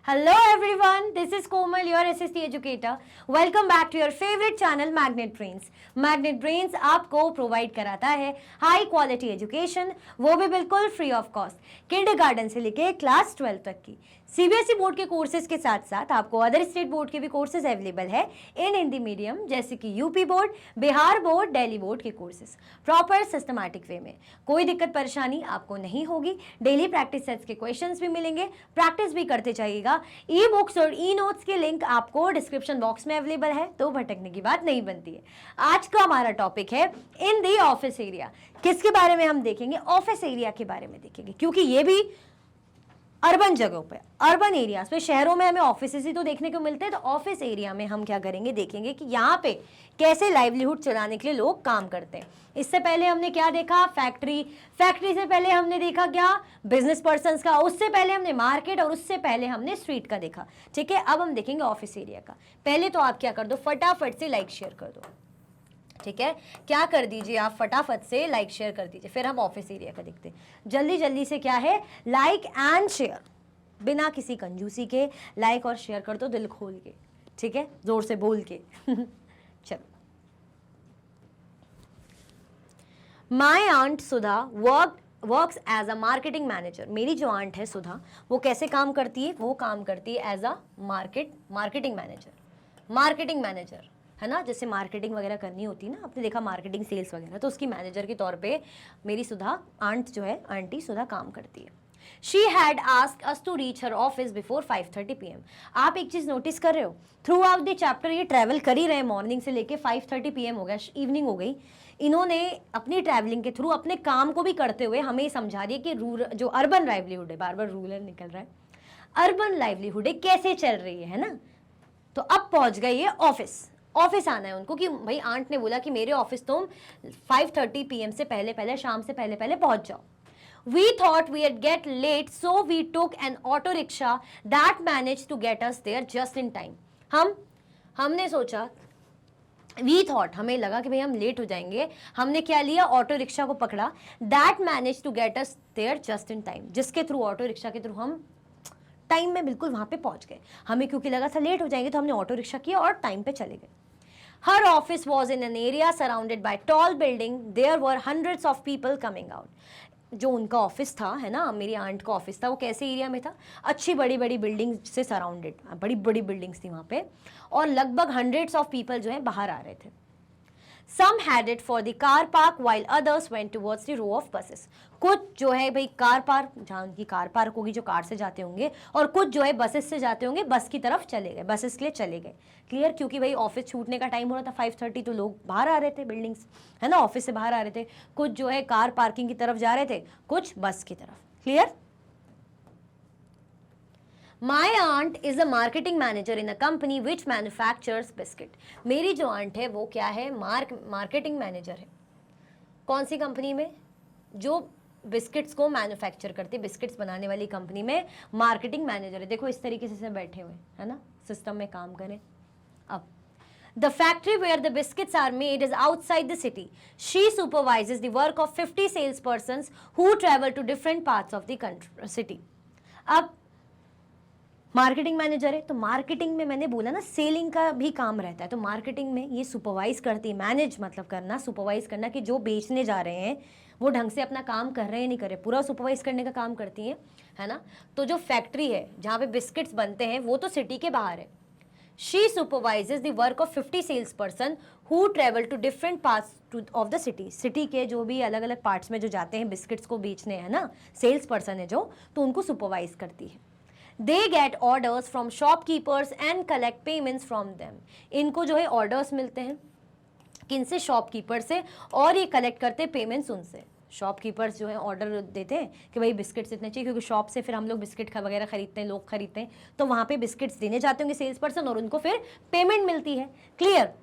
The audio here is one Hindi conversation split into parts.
Hello everyone, this is Komal, your SST educator. Welcome back to your favorite channel Magnet Brains. Magnet Brains आपको प्रोवाइड कराता है हाई क्वालिटी एजुकेशन, वो भी बिल्कुल फ्री ऑफ कॉस्ट, किंडरगार्टन से लेके क्लास 12 तक की। सीबीएसई बोर्ड के कोर्सेज के साथ साथ आपको अदर स्टेट बोर्ड के भी कोर्सेज अवेलेबल है इन हिंदी मीडियम, जैसे कि UP board, Bihar board, Delhi board के कोर्सेज प्रॉपर सिस्टमैटिक वे में। कोई दिक्कत परेशानी आपको नहीं होगी। डेली प्रैक्टिस सेट्स के क्वेश्चंस भी मिलेंगे, प्रैक्टिस भी करते जाइएगा। ई बुक्स और ई नोट्स के लिंक आपको डिस्क्रिप्शन बॉक्स में अवेलेबल है, तो भटकने की बात नहीं बनती है। आज का हमारा टॉपिक है इन दी ऑफिस एरिया। किसके बारे में हम देखेंगे? ऑफिस एरिया के बारे में देखेंगे, क्योंकि ये भी अर्बन जगहों पे, अर्बन एरियाज पे, शहरों में हमें ऑफिसेज ही तो देखने को मिलते हैं, तो ऑफिस एरिया में हम क्या करेंगे, देखेंगे कि यहाँ पे कैसे लाइवलीहुड चलाने के लिए लोग काम करते हैं। इससे पहले हमने क्या देखा? फैक्ट्री। फैक्ट्री से पहले हमने देखा क्या? बिजनेस पर्संस का। उससे पहले हमने मार्केट, और उससे पहले हमने स्ट्रीट का देखा। ठीक है, अब हम देखेंगे ऑफिस एरिया का। पहले तो आप क्या कर दो, फटाफट से लाइक शेयर कर दो। ठीक है, क्या कर दीजिए आप, फटाफट से लाइक शेयर कर दीजिए, फिर हम ऑफिस एरिया का देखते हैं। जल्दी जल्दी से क्या है, लाइक एंड शेयर, बिना किसी कंजूसी के लाइक और शेयर कर दो, दिल खोल के। ठीक है, जोर से बोल के। चलो। My aunt Sudha works as a marketing manager. मेरी जो आंट है सुधा, वो कैसे काम करती है? वो काम करती है एज अ मार्केटिंग मैनेजर, है ना। जैसे मार्केटिंग वगैरह करनी होती है ना, आपने देखा मार्केटिंग सेल्स वगैरह, तो उसकी मैनेजर के तौर पे मेरी सुधा आंट जो है, आंटी सुधा काम करती है। She had asked us to reach her office before 5:30 PM. आप एक चीज नोटिस कर रहे हो, थ्रू आउट द चैप्टर ये ट्रैवल कर ही रहे हैं, मॉर्निंग से लेके 5:30 PM हो गया, इवनिंग हो गई। इन्होंने अपनी ट्रैवलिंग के थ्रू अपने काम को भी करते हुए हमें समझा दिया कि रूरल जो अर्बन लाइवलीहुड है, बार बार रूरल निकल रहा है, अर्बन लाइवलीहुड है कैसे चल रही है ना। तो अब पहुंच गए ये ऑफिस आना है उनको, कि भाई आंट ने बोला कि मेरे ऑफिस तुम 5:30 PM से पहले, शाम से पहले पहुंच जाओ। We thought we'd get late, so we took an auto rickshaw that managed to get us there just in time. हमने सोचा, we thought, हमें लगा कि भाई हम लेट हो जाएंगे, हमने क्या लिया? ऑटो रिक्शा को पकड़ा। that managed to get us there just in time, जिसके थ्रू, ऑटो रिक्शा के थ्रू हम टाइम में बिल्कुल वहां पे पहुंच गए। हमें क्योंकि लगा था लेट हो जाएंगे, तो हमने ऑटो रिक्शा किया और टाइम पे चले गए। Her office was in an area surrounded by tall building. There were hundreds of people coming out. जो उनका ऑफिस था, है ना, मेरी आंट का ऑफिस था, वो कैसे एरिया में था? अच्छी बड़ी बड़ी बिल्डिंग से सराउंडेड, बड़ी बड़ी बिल्डिंग्स थी वहाँ पे, और लगभग हंड्रेड्स ऑफ पीपल जो है बाहर आ रहे थे। Some headed for the car park while others went towards the row of buses. कुछ जो है भाई कार पार्क, जहाँ उनकी कार पार्क होगी, जो कार से जाते होंगे, और कुछ जो है बसेस से जाते होंगे, बस की तरफ चले गए, बसेस के लिए चले गए। क्लियर? क्योंकि भाई ऑफिस छूटने का टाइम हो रहा था 5:30, तो लोग बाहर आ रहे थे, बिल्डिंग्स, है ना, ऑफिस से बाहर आ रहे थे। कुछ जो है कार पार्किंग की तरफ जा रहे थे, कुछ बस की तरफ। Clear? My aunt is a marketing manager in a company which manufactures biscuit. मेरी जो आंट है वो क्या है? मार्केटिंग मैनेजर है। कौन सी कंपनी में? जो बिस्किट्स को मैन्युफैक्चर करती है, बिस्किट्स बनाने वाली कंपनी में मार्केटिंग मैनेजर है। देखो इस तरीके से बैठे हुए, है ना, सिस्टम में काम करें। अब The factory where the biscuits are made is outside the city. She supervises the work of 50 salespersons who travel to different parts of the city. अब मार्केटिंग मैनेजर है, तो मार्केटिंग में मैंने बोला ना, सेलिंग का भी काम रहता है, तो मार्केटिंग में ये सुपरवाइज करती है। मैनेज मतलब करना, सुपरवाइज करना, कि जो बेचने जा रहे हैं वो ढंग से अपना काम कर रहे हैं नहीं कर रहे, पूरा सुपरवाइज करने का काम करती हैं, है ना। तो जो फैक्ट्री है जहाँ पे बिस्किट्स बनते हैं, वो तो सिटी के बाहर है। She supervises the work of 50 salesperson who travel to different parts of the city. City के जो भी अलग अलग पार्ट्स में जो जाते हैं बिस्किट्स को बेचने, है ना, सेल्स पर्सन है जो, तो उनको सुपरवाइज करती है। They get orders from shopkeepers and collect payments from them. इनको जो है ऑर्डर्स मिलते हैं, किनसे? शॉपकीपर से, और ये कलेक्ट करते पेमेंट्स उनसे। शॉपकीपर्स जो है ऑर्डर देते हैं कि भाई बिस्किट्स इतने चाहिए, क्योंकि शॉप से फिर हम लोग बिस्किट वगैरह खरीदते हैं, लोग खरीदते हैं, तो वहाँ पे बिस्किट्स देने जाते होंगे सेल्स पर्सन, और उनको फिर पेमेंट मिलती है। Clear?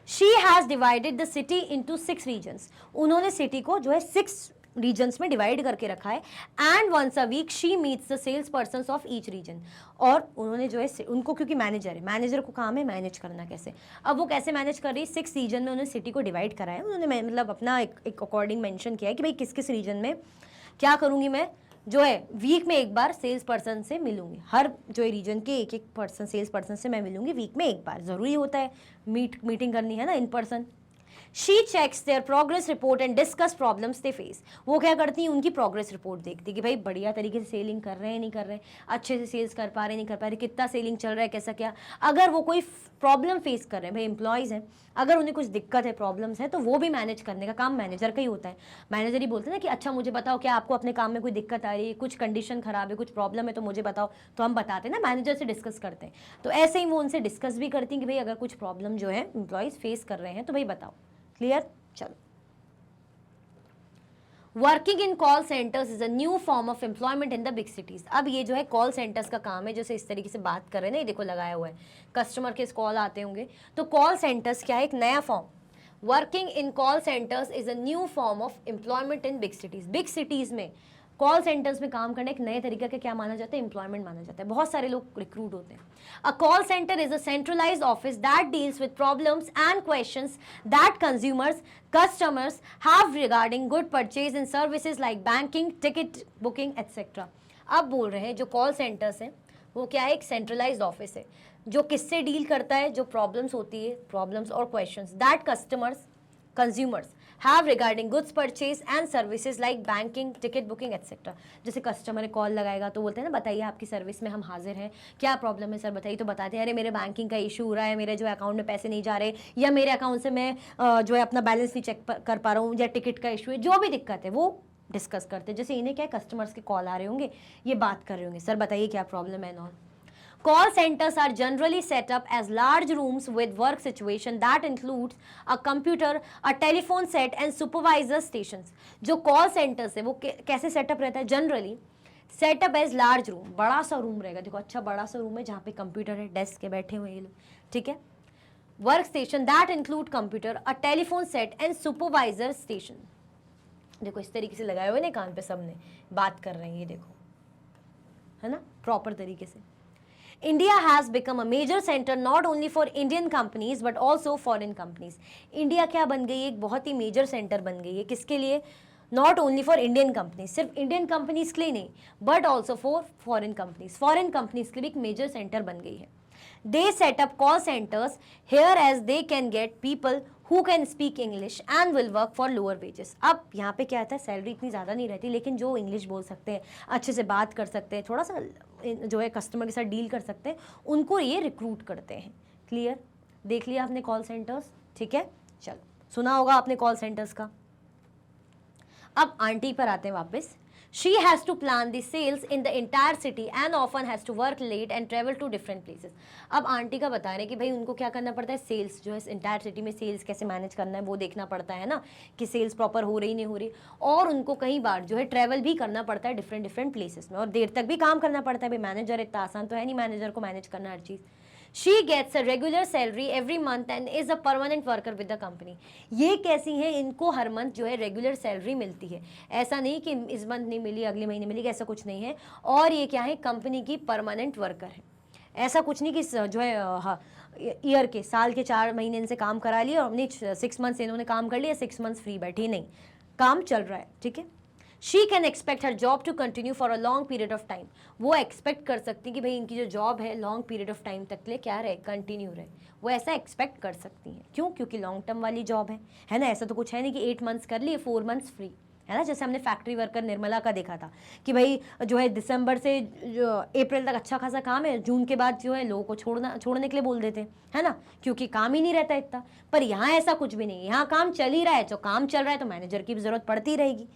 She has divided the city into 6 regions. उन्होंने सिटी को जो है 6 रीजन्स में डिवाइड करके रखा है। And once a week she meets the sales person of each region. और उन्होंने जो है उनको, क्योंकि मैनेजर है, मैनेजर को काम है मैनेज करना कैसे। अब वो कैसे मैनेज कर रही है? 6 रीजन में उन्होंने सिटी को डिवाइड करा है। उन्होंने मतलब अपना एक अकॉर्डिंग मेंशन किया है कि भाई किस किस रीजन में क्या करूँगी मैं, जो है वीक में एक बार सेल्स पर्सन से मिलूंगी, हर जो है रीजन के एक एक पर्सन सेल्स पर्सन से मैं मिलूंगी वीक में एक बार, ज़रूरी होता है मीटिंग करनी है ना in person. She checks their progress report and discuss problems they face. वो क्या करती हैं, उनकी प्रोग्रेस रिपोर्ट देखती कि भाई बढ़िया तरीके से सेलिंग कर रहे हैं नहीं कर रहे, अच्छे से सेल्स कर पा रहे नहीं कर पा रहे, कितना सेलिंग चल रहा है कैसा क्या। अगर वो कोई प्रॉब्लम फेस कर रहे हैं, भाई एम्प्लॉयज़ हैं, अगर उन्हें कुछ दिक्कत है प्रॉब्लम्स है तो वो भी मैनेज करने का काम मैनेजर का ही होता है। मैनेजर ही बोलते हैं ना कि अच्छा मुझे बताओ क्या आपको अपने काम में कोई दिक्कत आ रही है, कुछ कंडीशन खराब है, कुछ प्रॉब्लम है तो मुझे बताओ, तो हम बताते हैं ना, मैनेजर से डिस्कस करते हैं। तो ऐसे ही वो उनसे डिस्कस भी करती हैं कि भाई अगर कुछ प्रॉब्लम जो है एम्प्लॉयज़ फेस कर रहे हैं तो भाई बताओ। क्लियर? चलो, working in call centres is a new form of employment in the big cities. अब ये जो है कॉल सेंटर्स का काम है, जैसे इस तरीके से बात कर रहे हैं ना, ये देखो लगाया हुआ है, कस्टमर के कॉल आते होंगे, तो कॉल सेंटर्स क्या है, एक नया form. Working in call centres is a new form of employment in big cities. Big cities में कॉल सेंटर्स में काम करना एक नए तरीके का क्या माना जाता है, एम्प्लॉयमेंट माना जाता है। बहुत सारे लोग रिक्रूट होते हैं। A call centre is a centralised office that deals with problems and questions that customers have regarding good purchase and services like banking, ticket booking, etc. अब बोल रहे हैं जो कॉल सेंटर्स हैं वो क्या है, एक सेंट्रलाइज्ड ऑफिस है जो किससे डील करता है, जो प्रॉब्लम्स होती है, प्रॉब्लम्स और questions that consumers have regarding goods purchase and services like banking, ticket booking etcetera. जैसे कस्टमर कॉल लगाएगा तो बोलते हैं ना बताइए आपकी सर्विस में हम हाजिर हैं, क्या प्रॉब्लम है सर बताइए, तो बताते हैं अरे मेरे बैंकिंग का इशू हो रहा है, मेरे जो अकाउंट में पैसे नहीं जा रहे, या मेरे अकाउंट से मैं जो है अपना बैलेंस नहीं चेक कर पा रहा हूँ, या टिकट का इशू है, जो भी दिक्कत है वो डिस्कस करते हैं। जैसे इन्हें क्या है, कस्टमर्स के कॉल आ रहे होंगे, ये बात कर रहे होंगे, सर बताइए क्या प्रॉब्लम है knoll. Call centers are generally set up as large rooms with work situation that includes a computer, a telephone set and supervisor stations. जो call centers है वो कैसे सेटअप रहता है, generally setup as large room, बड़ा सा रूम रहेगा। देखो अच्छा बड़ा सा रूम है जहाँ पे कंप्यूटर है, डेस्क के बैठे हुए ये लोग, ठीक है। Work station that include computer, a telephone set and supervisor station. देखो इस तरीके से लगाए हुए ना कान पे, सबने बात कर रहे हैं, ये देखो है ना प्रॉपर तरीके से। India has become a major center not only for Indian companies but also foreign companies. India क्या बन गई है, एक बहुत ही मेजर सेंटर बन गई है, किसके लिए, not only for Indian companies, सिर्फ इंडियन कंपनीज के लिए नहीं, but also for foreign companies, foreign companies के लिए एक मेजर सेंटर बन गई है। They set up call centres here as they can get people who can speak English and will work for lower wages. अब यहाँ पे क्या आता है, सैलरी इतनी ज़्यादा नहीं रहती, लेकिन जो इंग्लिश बोल सकते हैं, अच्छे से बात कर सकते हैं, थोड़ा सा जो है कस्टमर के साथ डील कर सकते हैं, उनको ये रिक्रूट करते हैं। क्लियर? देख लिया आपने कॉल सेंटर्स, ठीक है। चलो सुना होगा आपने कॉल सेंटर्स का। अब आंटी पर आते हैं वापस। She has to plan the sales in the entire city and often has to work late and travel to different places. अब आंटी का बता रहे हैं कि भाई उनको क्या करना पड़ता है, सेल्स जो है इंटायर सिटी में सेल्स कैसे मैनेज करना है वो देखना पड़ता है ना, कि सेल्स प्रॉपर हो रही नहीं हो रही, और उनको कई बार जो है ट्रैवल भी करना पड़ता है डिफरेंट प्लेसेस में, और देर तक भी काम करना पड़ता है। भाई मैनेजर इतना आसान तो है नहीं मैनेजर को मैनेज करना हर चीज़। She gets a regular salary every month and is a permanent worker with the company. ये कैसी हैं, इनको हर मंथ जो है रेगुलर सैलरी मिलती है, ऐसा नहीं कि इस मंथ नहीं मिली अगले महीने मिलेगी, ऐसा कुछ नहीं है। और ये क्या है, कंपनी की परमानेंट वर्कर है, ऐसा कुछ नहीं कि जो है ईयर के साल के 4 महीने इनसे काम करा लिया और अपनी 6 मंथ्स इन्होंने काम कर लिया, 6 मंथ्स फ्री बैठी, नहीं, काम चल रहा है, ठीक है। She can expect her job to continue for a long period of time. वो एक्सपेक्ट कर सकती कि भाई इनकी जो जॉब है लॉन्ग पीरियड ऑफ टाइम तक के लिए क्या रहे, कंटिन्यू रहे, वो ऐसा एक्सपेक्ट कर सकती हैं। क्यों? क्योंकि लॉन्ग टर्म वाली जॉब है ना, ऐसा तो कुछ है नहीं कि 8 मंथ्स कर लिए 4 मंथ्स फ्री, है ना। जैसे हमने फैक्ट्री वर्कर निर्मला का देखा था कि भाई जो है दिसंबर से अप्रैल तक अच्छा खासा काम है, जून के बाद जो है लोगों को छोड़ने के लिए बोल देते हैं, है ना, क्योंकि काम ही नहीं रहता इतना। पर यहाँ ऐसा कुछ भी नहीं, यहाँ काम चल ही रहा है, जो काम चल रहा है तो मैनेजर की भी जरूरत पड़ती रहेगी।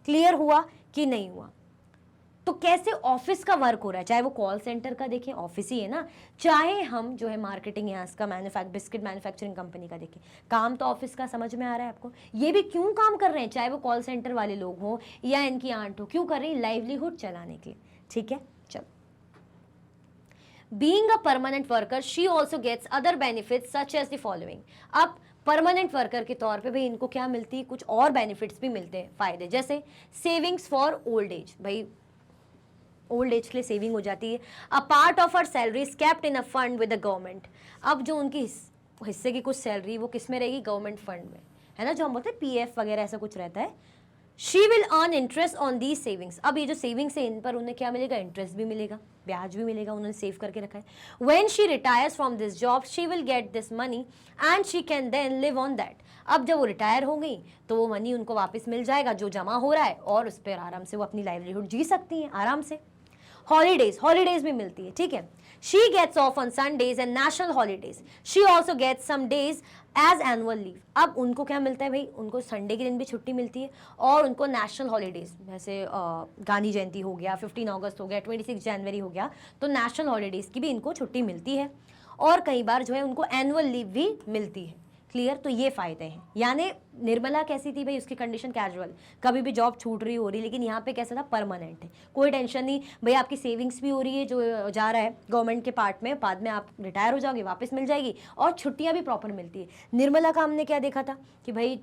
क्लियर हुआ कि नहीं हुआ? तो कैसे ऑफिस का वर्क हो रहा है, चाहे वो कॉल सेंटर का देखें, ऑफिस ही है ना, चाहे हम जो है मार्केटिंग यहाँ का बिस्किट मैन्युफैक्चरिंग कंपनी का देखें, काम तो ऑफिस का समझ में आ रहा है आपको। ये भी क्यों काम कर रहे हैं, चाहे वो कॉल सेंटर वाले लोग हों या इनकी आंट हो, क्यों कर रही है, लाइवलीहुड चलाने के लिए, ठीक है। चलो, being a permanent worker she also gets other benefits such as the following. अब परमानेंट वर्कर के तौर पे भाई इनको क्या मिलती है, कुछ और बेनिफिट्स भी मिलते हैं, फायदे, जैसे सेविंग्स फॉर ओल्ड एज, भाई ओल्ड एज के लिए सेविंग हो जाती है। A part of her salary is kept in a fund with the government. अब जो उनकी हिस्से की कुछ सैलरी वो किस में रहेगी, गवर्नमेंट फंड में, है ना, जो हम बोलते हैं पीएफ वगैरह ऐसा कुछ रहता है, she will earn interest on the savings. अब ये जो सेविंग्स है इन पर उन्हें क्या मिलेगा, इंटरेस्ट भी मिलेगा, ब्याज भी मिलेगा, उन्होंने सेव करके रखा है। When she retires from this job she will get this money and she can then live on that. अब जब वो रिटायर हो गई तो वो मनी उनको वापस मिल जाएगा जो जमा हो रहा है, और उस पर आराम से वो अपनी लाइवलीहुड जी सकती हैं आराम से। हॉलीडेज भी मिलती है, ठीक है। She gets off on Sundays and national holidays. She also gets some days as annual leave. अब उनको क्या मिलता है भाई, उनको संडे के दिन भी छुट्टी मिलती है, और उनको नेशनल हॉलीडेज जैसे गांधी जयंती हो गया, 15 अगस्त हो गया, 26 जनवरी हो गया, तो नेशनल हॉलीडेज की भी इनको छुट्टी मिलती है, और कई बार जो है उनको एनुअल लीव भी मिलती है। क्लियर, तो ये फायदे हैं। यानी निर्मला कैसी थी भाई, उसकी कंडीशन कैजुअल, कभी भी जॉब छूट रही हो रही, लेकिन यहाँ पे कैसा था, परमानेंट है, कोई टेंशन नहीं भाई, आपकी सेविंग्स भी हो रही है जो जा रहा है गवर्नमेंट के पार्ट में, बाद में आप रिटायर हो जाओगे वापस मिल जाएगी, और छुट्टियाँ भी प्रॉपर मिलती है। निर्मला का हमने क्या देखा था कि भाई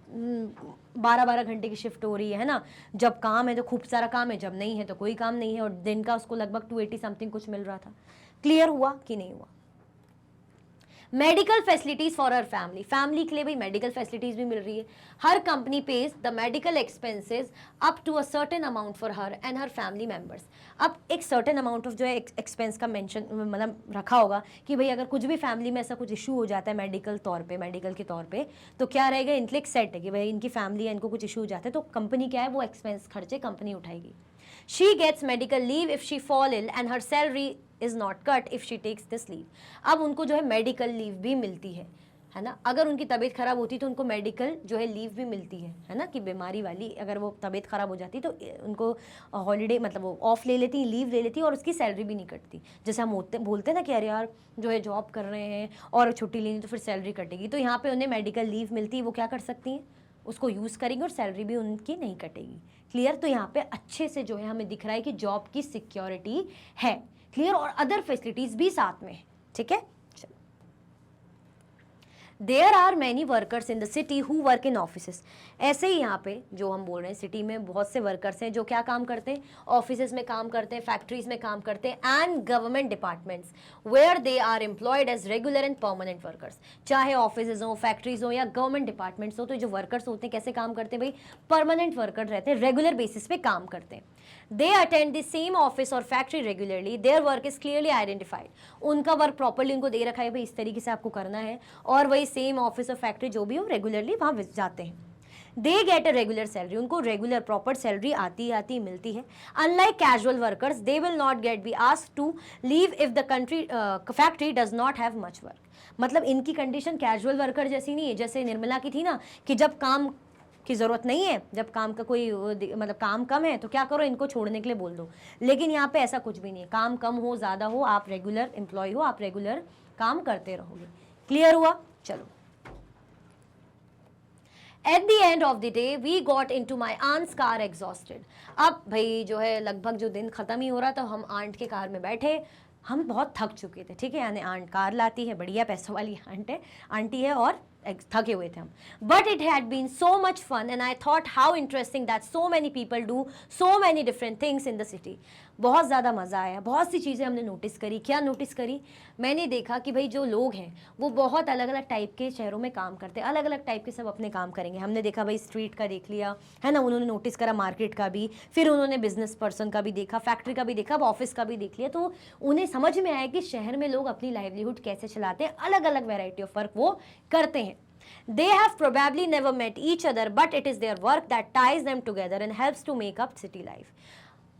12-12 घंटे की शिफ्ट हो रही है ना, जब काम है तो खूब सारा काम है, जब नहीं है तो कोई काम नहीं है, और दिन का उसको लगभग 280 समथिंग कुछ मिल रहा था। क्लियर हुआ कि नहीं हुआ। मेडिकल फैसिलिटीज फॉर हर फैमिली, फैमिली के लिए भाई मेडिकल फैसिलिटीज भी मिल रही है। हर company pays the medical expenses up to a certain amount for हर एंड हर फैमिली मेंबर्स। अब एक सर्टेन अमाउंट ऑफ जो है एक्सपेंस का मेंशन मतलब रखा होगा कि भाई अगर कुछ भी फैमिली में ऐसा कुछ इशू हो जाता है मेडिकल के तौर पे, तो क्या रहेगा, इनके एक सेट है कि भाई इनकी फैमिली है, इनको कुछ इशू हो जाता है, तो कंपनी क्या है वो एक्सपेंस खर्चे कंपनी उठाएगी। She gets medical leave if she fall ill and her salary is not cut if she takes this leave. अब उनको जो है मेडिकल लीव भी मिलती है ना, अगर उनकी तबीयत खराब होती तो उनको मेडिकल जो है लीव भी मिलती है ना, कि बीमारी वाली अगर वो तबीयत खराब हो जाती तो उनको हॉलीडे मतलब वो ऑफ ले लेती, लीव ले लेती, और उसकी सैलरी भी नहीं कटती। जैसे हम बोलते हैं ना कि अरे यार जो है जॉब कर रहे हैं और छुट्टी लेनी तो फिर सैलरी कटेगी, तो यहाँ पे उन्हें मेडिकल लीव मिलती है, वो क्या कर सकती हैं, उसको यूज़ करेंगे और सैलरी भी उनकी नहीं कटेगी। क्लियर, तो यहाँ पे अच्छे से जो है हमें दिख रहा है कि जॉब की सिक्योरिटी है। क्लियर, और अदर फैसिलिटीज भी साथ में है, ठीक है। There are many workers in the city who work in offices. ऐसे ही यहाँ पे जो हम बोल रहे हैं सिटी में बहुत से वर्कर्स हैं जो क्या काम करते हैं, ऑफिसेस में काम करते हैं, फैक्ट्रीज में काम करते हैं, and government departments where they are employed as regular and permanent workers. चाहे ऑफिसेज हो, फैक्ट्रीज हो या गवर्नमेंट डिपार्टमेंट्स हो, तो जो वर्कर्स होते हैं कैसे काम करते हैं भाई, परमानेंट वर्कर रहते हैं, रेगुलर बेसिस पे काम करते हैं। They attend the same office or factory regularly. Their work is clearly identified. उनका वर्क प्रॉपरली उनको दे रखा है भाई, इस तरीके से आपको करना है, और वही सेम ऑफिस और फैक्ट्री जो भी हो रेगुलरली वहाँ जाते हैं। They get a regular salary. उनको रेगुलर प्रॉपर सैलरी आती मिलती है। Unlike casual workers, they will not be asked to leave if the factory does not have much work. मतलब इनकी कंडीशन कैजुअल वर्कर जैसी नहीं है, जैसे निर्मला की थी ना कि जब काम की ज़रूरत नहीं है, जब काम का कोई मतलब काम कम है तो क्या करो, इनको छोड़ने के लिए बोल दो। लेकिन यहाँ पे ऐसा कुछ भी नहीं है, काम कम हो ज़्यादा हो, आप रेगुलर एम्प्लॉय हो, आप रेगुलर काम करते रहोगे। क्लियर हुआ, चलो। At the end of the day, we got into my aunt's car exhausted. अब भाई जो है लगभग जो दिन ख़त्म ही हो रहा था, हम आंट के कार में बैठे, हम बहुत थक चुके थे, ठीक है। यानी आंट कार लाती है, बढ़िया पैसों वाली आंटी है, और थके हुए थे हम। But it had been so much fun and I thought how interesting that so many people do so many different things in the city. बहुत ज़्यादा मज़ा आया, बहुत सी चीज़ें हमने नोटिस करी। क्या नोटिस करी, मैंने देखा कि भाई जो लोग हैं वो बहुत अलग अलग टाइप के शहरों में काम करते हैं, अलग अलग टाइप के सब अपने काम करेंगे। हमने देखा भाई स्ट्रीट का देख लिया है ना, उन्होंने नोटिस करा मार्केट का भी, फिर उन्होंने बिजनेस पर्सन का भी देखा, फैक्ट्री का भी देखा, अब ऑफिस का भी देख लिया। तो उन्हें समझ में आया कि शहर में लोग अपनी लाइवलीहुड कैसे चलाते हैं, अलग अलग वेराइटी ऑफ वर्क वो करते हैं। They have probably never met each other, but it is their work that ties them together and helps to make up city life.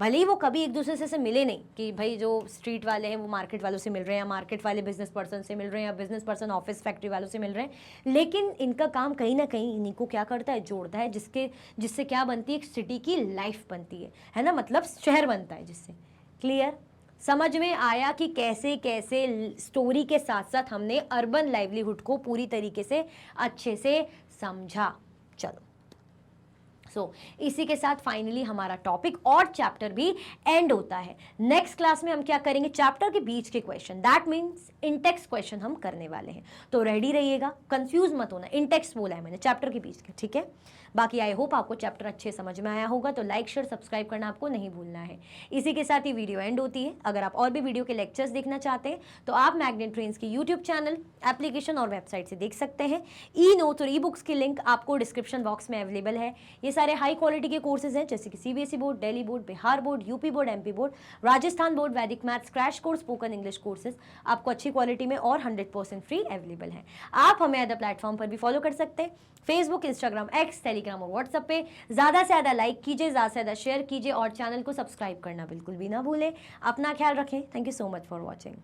भले ही वो कभी एक दूसरे से मिले नहीं कि भाई जो स्ट्रीट वाले हैं वो मार्केट वालों से मिल रहे हैं, या मार्केट वाले बिजनेस पर्सन से मिल रहे हैं, या बिजनेस पर्सन ऑफिस फैक्ट्री वालों से मिल रहे हैं, लेकिन इनका काम कहीं ना कहीं इन्हीं को क्या करता है, जोड़ता है, जिससे क्या बनती है, एक सिटी की लाइफ बनती है ना, मतलब शहर बनता है जिससे। क्लियर, समझ में आया कि कैसे कैसे स्टोरी के साथ साथ हमने अर्बन लाइवलीहुड को पूरी तरीके से अच्छे से समझा। चलो, इसी के साथ फाइनली हमारा टॉपिक और चैप्टर भी एंड होता है। नेक्स्ट क्लास में हम क्या करेंगे, चैप्टर के बीच के question, that means Intex question हम करने वाले हैं, तो रेडी रहिएगा, कंफ्यूज मत होना, इंटेक्स बोला है मैंने, चैप्टर के बीच के, ठीक है। बाकी आई होप आपको चैप्टर अच्छे समझ में आया होगा, तो लाइक शेयर सब्सक्राइब करना आपको नहीं भूलना है। इसी के साथ ही वीडियो एंड होती है। अगर आप और भी वीडियो के लेक्चर्स देखना चाहते हैं तो आप मैग्नेट ट्रेंड्स की यूट्यूब चैनल, एप्लीकेशन और वेबसाइट से देख सकते हैं। ई नोट और ई बुक्स की लिंक आपको डिस्क्रिप्शन बॉक्स में अवेलेबल है। ये सारे हाई क्वालिटी के कोर्सेज हैं, जैसे कि CBSE board, Delhi board, Bihar board, UP board, MP board, Rajasthan board, वैदिक maths, crash course, spoken English courses आपको अच्छी क्वालिटी में और 100% फ्री अवेलेबल है। आप हमें अदर प्लेटफॉर्म पर भी फॉलो कर सकते हैं, फेसबुक, इंस्टाग्राम, एक्स, टेलीग्राम और व्हाट्सएप पे। ज़्यादा से ज़्यादा लाइक कीजिए, ज़्यादा से ज़्यादा शेयर कीजिए और चैनल को सब्सक्राइब करना बिल्कुल भी ना भूलें। अपना ख्याल रखें। Thank you so much for watching.